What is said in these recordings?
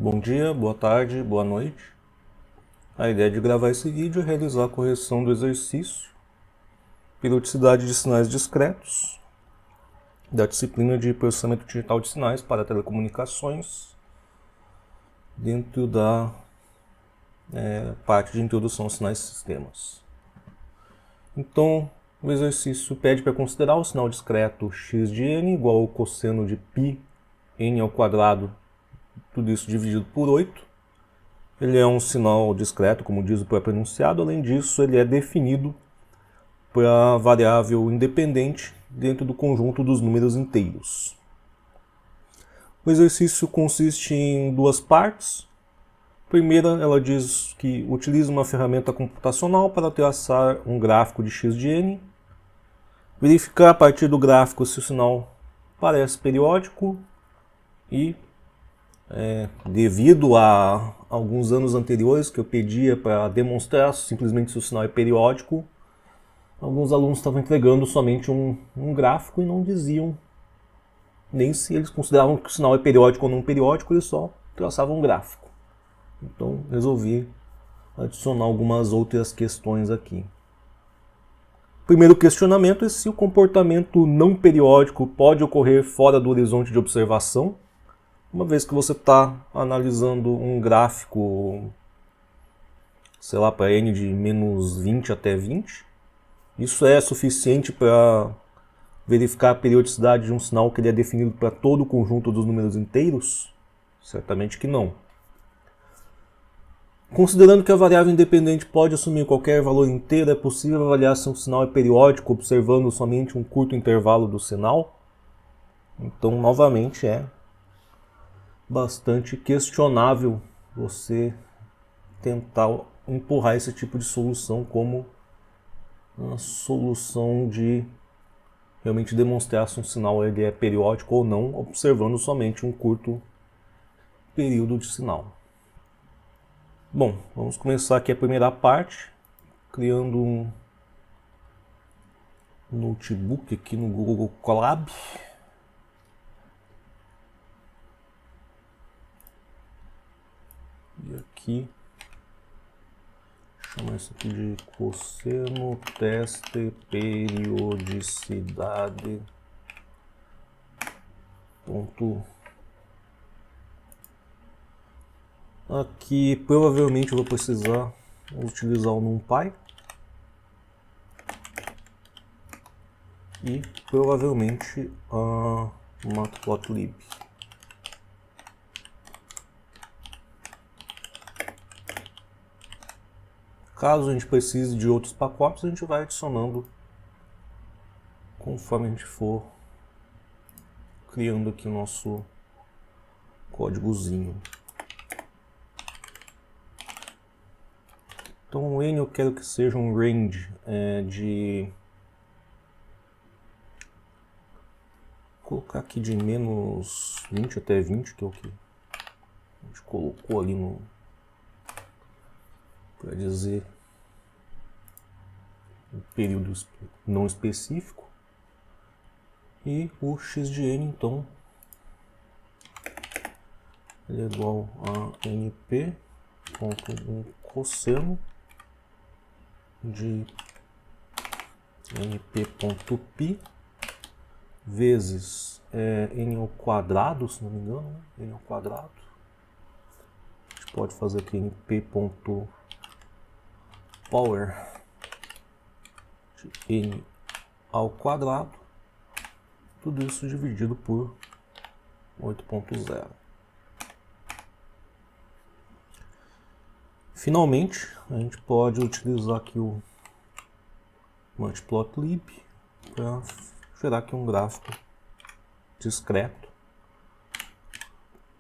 Bom dia, boa tarde, boa noite. A ideia de gravar esse vídeo é realizar a correção do exercício periodicidade de sinais discretos da disciplina de processamento digital de sinais para telecomunicações dentro da parte de introdução aos sinais e sistemas. Então, o exercício pede para considerar o sinal discreto x de n igual ao cosseno de π n ao quadrado, tudo isso dividido por 8. Ele é um sinal discreto, como diz o próprio enunciado. Além disso, ele é definido para variável independente dentro do conjunto dos números inteiros. O exercício consiste em duas partes. A primeira, ela diz que utiliza uma ferramenta computacional para traçar um gráfico de x de n, verificar a partir do gráfico se o sinal parece periódico e devido a alguns anos anteriores que eu pedia para demonstrar simplesmente se o sinal é periódico, alguns alunos estavam entregando somente um gráfico e não diziam nem se eles consideravam que o sinal é periódico ou não periódico, eles só traçavam um gráfico. Então resolvi adicionar algumas outras questões aqui. Primeiro questionamento é se o comportamento não periódico pode ocorrer fora do horizonte de observação. Uma vez que você está analisando um gráfico, sei lá, para n de menos 20 até 20, isso é suficiente para verificar a periodicidade de um sinal que ele é definido para todo o conjunto dos números inteiros? Certamente que não. Considerando que a variável independente pode assumir qualquer valor inteiro, é possível avaliar se um sinal é periódico observando somente um curto intervalo do sinal? Então, novamente, é bastante questionável você tentar empurrar esse tipo de solução como uma solução de realmente demonstrar se um sinal ele é periódico ou não, observando somente um curto período de sinal. Bom, vamos começar aqui a primeira parte, criando um notebook aqui no Google Colab. E aqui, chama isso aqui de cosseno teste periodicidade ponto. Aqui provavelmente eu vou precisar utilizar o NumPy e provavelmente a Matplotlib. Caso a gente precise de outros pacotes, a gente vai adicionando conforme a gente for criando aqui o nosso códigozinho. Então o n eu quero que seja um range de... Vou colocar aqui de menos 20 até 20, que é o que a gente colocou ali no... para dizer um período não específico. E o x de n, então, ele é igual a np.1 cosseno de np.π vezes n ao quadrado, se não me engano, né? N ao quadrado. A gente pode fazer aqui np.power de n ao quadrado, tudo isso dividido por 8.0. Finalmente, a gente pode utilizar aqui o Matplotlib para gerar aqui um gráfico discreto,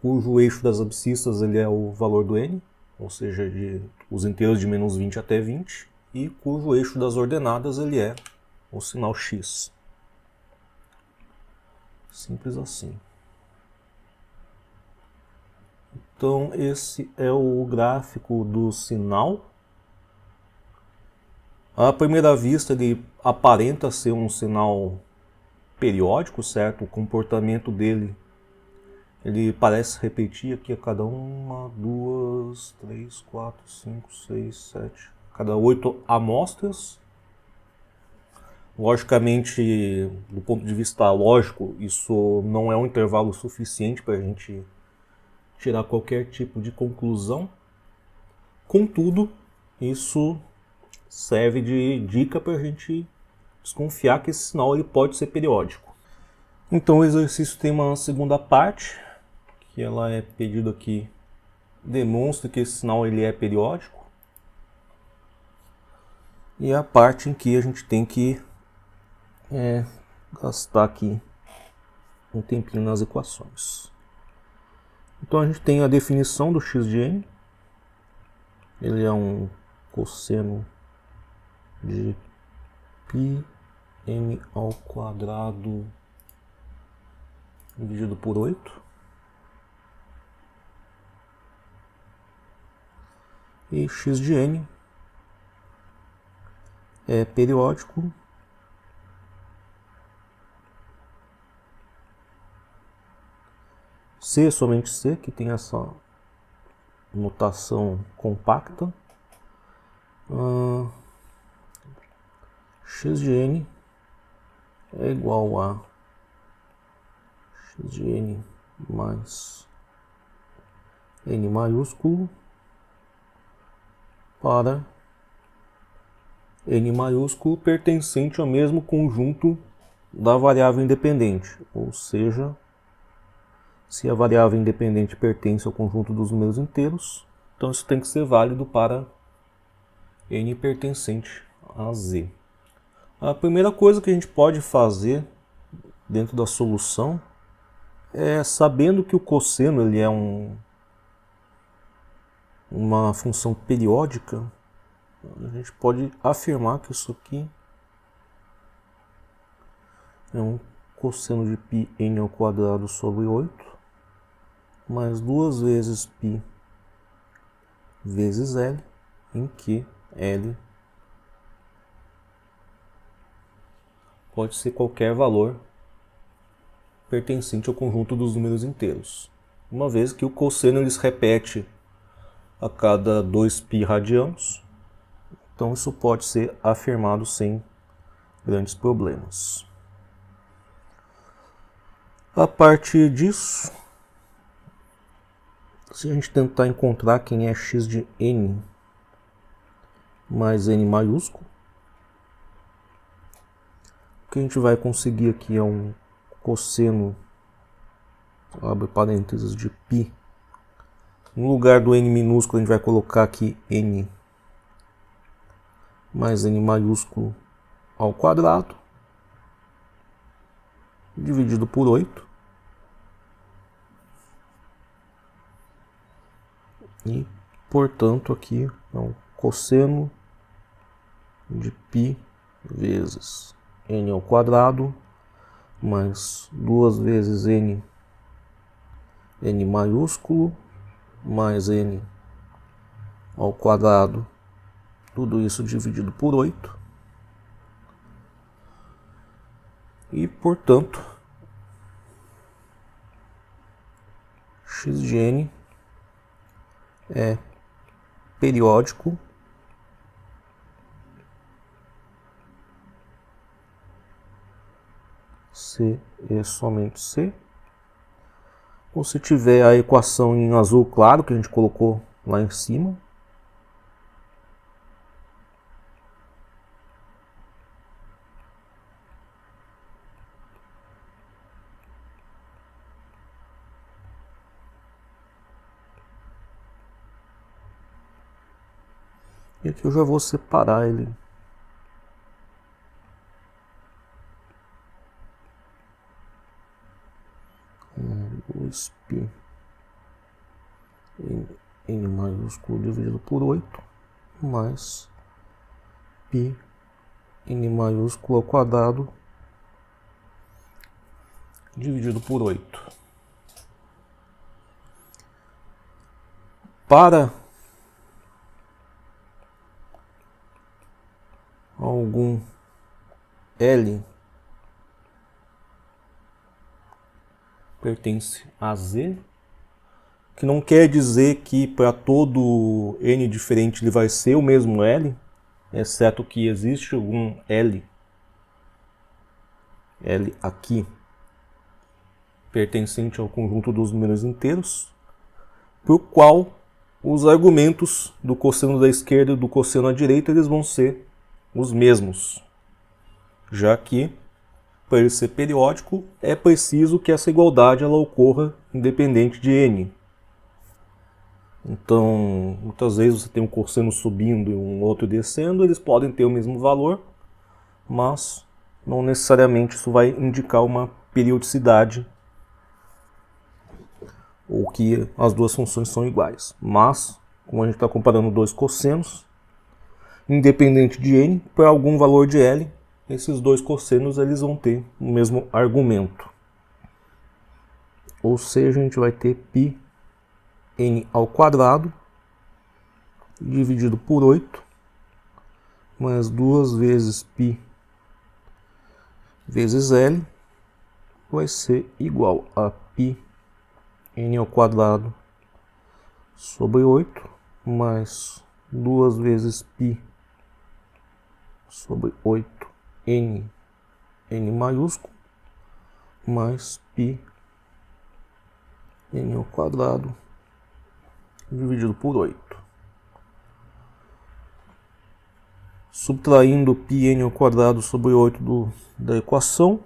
cujo eixo das abscissas ele é o valor do n, ou seja, os inteiros de menos 20 até 20, e cujo eixo das ordenadas ele é o sinal x. Simples assim. Então esse é o gráfico do sinal. À primeira vista ele aparenta ser um sinal periódico, certo? O comportamento dele ele parece repetir aqui a cada 1, 2, 3, 4, 5, 6, 7, cada 8 amostras. Logicamente, do ponto de vista lógico, isso não é um intervalo suficiente para a gente tirar qualquer tipo de conclusão. Contudo, isso serve de dica para a gente desconfiar que esse sinal ele pode ser periódico. Então o exercício tem uma segunda parte, que ela é pedido aqui, demonstra que esse sinal ele é periódico. E é a parte em que a gente tem que gastar aqui um tempinho nas equações. Então a gente tem a definição do x de n. Ele é um cosseno de π n ao quadrado dividido por 8. E x de n é periódico C, somente C, que tem essa notação compacta. X de n é igual a x de n mais n maiúsculo para n maiúsculo pertencente ao mesmo conjunto da variável independente, ou seja, se a variável independente pertence ao conjunto dos números inteiros, então isso tem que ser válido para n pertencente a z. A primeira coisa que a gente pode fazer dentro da solução é, sabendo que o cosseno ele é uma função periódica, a gente pode afirmar que isso aqui é um cosseno de π n ao quadrado sobre 8 mais 2 vezes π vezes L, em que L pode ser qualquer valor pertencente ao conjunto dos números inteiros. Uma vez que o cosseno ele se repete a cada 2π radianos, então isso pode ser afirmado sem grandes problemas. A partir disso, se a gente tentar encontrar quem é x de n mais n maiúsculo, o que a gente vai conseguir aqui é um cosseno, abre parênteses, de π. No lugar do n minúsculo a gente vai colocar aqui n mais n maiúsculo ao quadrado, dividido por 8. E, portanto, aqui é um cosseno de π vezes n ao quadrado mais 2 vezes n maiúsculo mais n ao quadrado, tudo isso dividido por 8. E, portanto, x de n é periódico C e somente C. Ou se tiver a equação em azul claro, que a gente colocou lá em cima. E aqui eu já vou separar ele. Dois π n maiúsculo dividido por 8 mais π n maiúsculo ao quadrado dividido por 8. Para algum L pertence a Z, que não quer dizer que para todo N diferente ele vai ser o mesmo L, exceto que existe algum L aqui, pertencente ao conjunto dos números inteiros, por qual os argumentos do cosseno da esquerda e do cosseno à direita eles vão ser os mesmos, já que para ele ser periódico é preciso que essa igualdade ela ocorra independente de n. Então, muitas vezes você tem um cosseno subindo e um outro descendo, eles podem ter o mesmo valor, mas não necessariamente isso vai indicar uma periodicidade ou que as duas funções são iguais. Mas, como a gente está comparando dois cossenos, independente de n, para algum valor de L, esses dois cossenos eles vão ter o mesmo argumento. Ou seja, a gente vai ter π n ao quadrado dividido por 8, mais 2 vezes π vezes L, vai ser igual a π n ao quadrado sobre 8, mais 2 vezes π sobre 8 n maiúsculo, mais π n ao quadrado dividido por 8. Subtraindo π n ao quadrado sobre 8 da equação.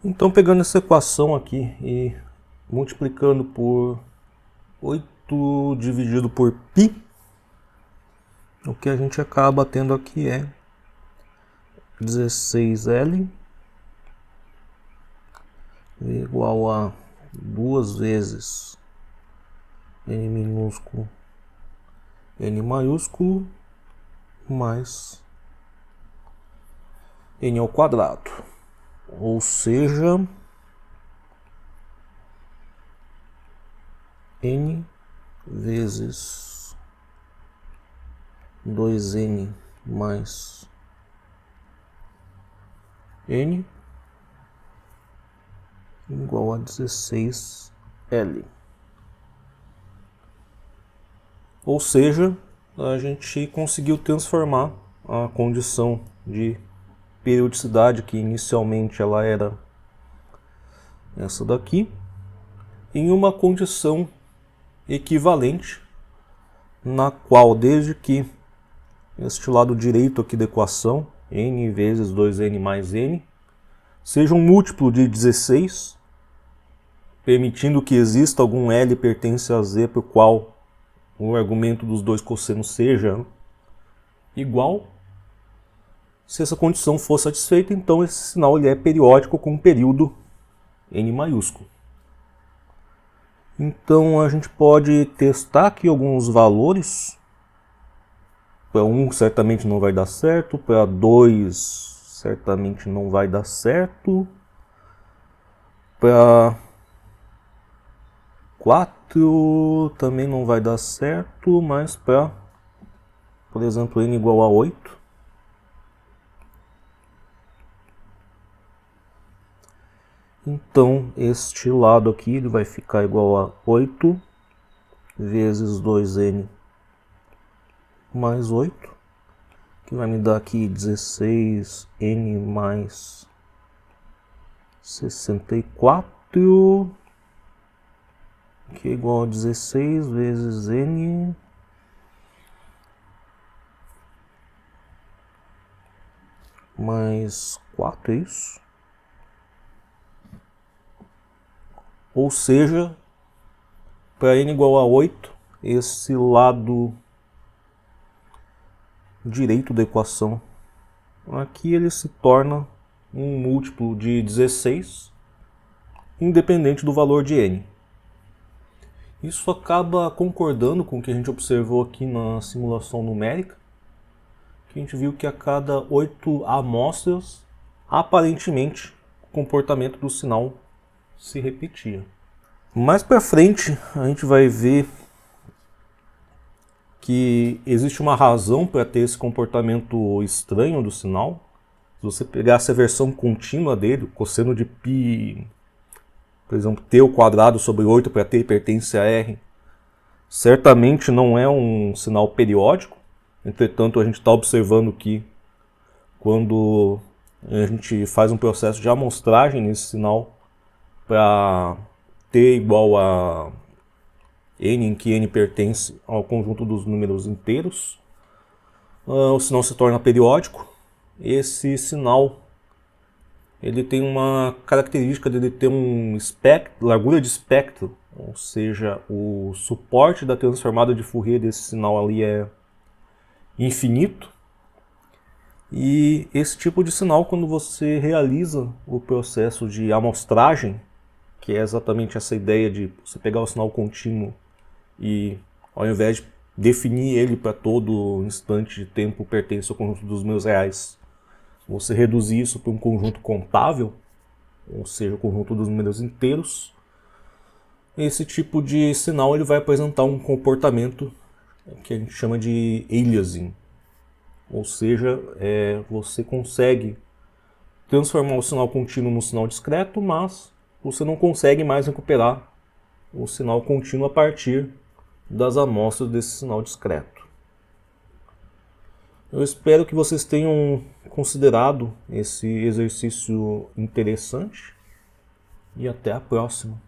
Então, pegando essa equação aqui e multiplicando por 8 dividido por π, o que a gente acaba tendo aqui é 16L igual a 2 vezes n minúsculo n maiúsculo mais n ao quadrado, ou seja, n vezes 2n mais n igual a 16L. Ou seja, a gente conseguiu transformar a condição de periodicidade, que inicialmente ela era essa daqui, em uma condição equivalente, na qual, desde que este lado direito aqui da equação, n vezes 2n mais n, seja um múltiplo de 16, permitindo que exista algum L pertence a Z, por qual o argumento dos dois cossenos seja igual. Se essa condição for satisfeita, então esse sinal ele é periódico com um período n maiúsculo. Então a gente pode testar aqui alguns valores. Para 1 certamente não vai dar certo, para 2 certamente não vai dar certo, para 4 também não vai dar certo, mas para, por exemplo, n igual a 8, então este lado aqui ele vai ficar igual a 8 vezes 2n mais 8, que vai me dar aqui 16n mais 64, que é igual a 16 vezes n mais 4, é isso? Ou seja, para n igual a 8, esse lado direito da equação aqui ele se torna um múltiplo de 16, independente do valor de n. Isso acaba concordando com o que a gente observou aqui na simulação numérica, que a gente viu que a cada 8 amostras, aparentemente, o comportamento do sinal se repetia. Mais para frente, a gente vai ver que existe uma razão para ter esse comportamento estranho do sinal. Se você pegasse a versão contínua dele, o cosseno de π Por exemplo, t ao quadrado sobre 8 para t pertence a R, certamente não é um sinal periódico. Entretanto, a gente está observando que quando a gente faz um processo de amostragem nesse sinal para t igual a n, em que n pertence ao conjunto dos números inteiros, o sinal se torna periódico. Esse sinal ele tem uma característica de ele ter um largura de espectro, ou seja, o suporte da transformada de Fourier desse sinal ali é infinito. E esse tipo de sinal, quando você realiza o processo de amostragem, que é exatamente essa ideia de você pegar o sinal contínuo e, ao invés de definir ele para todo instante de tempo pertence ao conjunto dos números reais, você reduzir isso para um conjunto contável, ou seja, o conjunto dos números inteiros, esse tipo de sinal ele vai apresentar um comportamento que a gente chama de aliasing. Ou seja, você consegue transformar o sinal contínuo no sinal discreto, mas você não consegue mais recuperar o sinal contínuo a partir das amostras desse sinal discreto. Eu espero que vocês tenham considerado esse exercício interessante e até a próxima.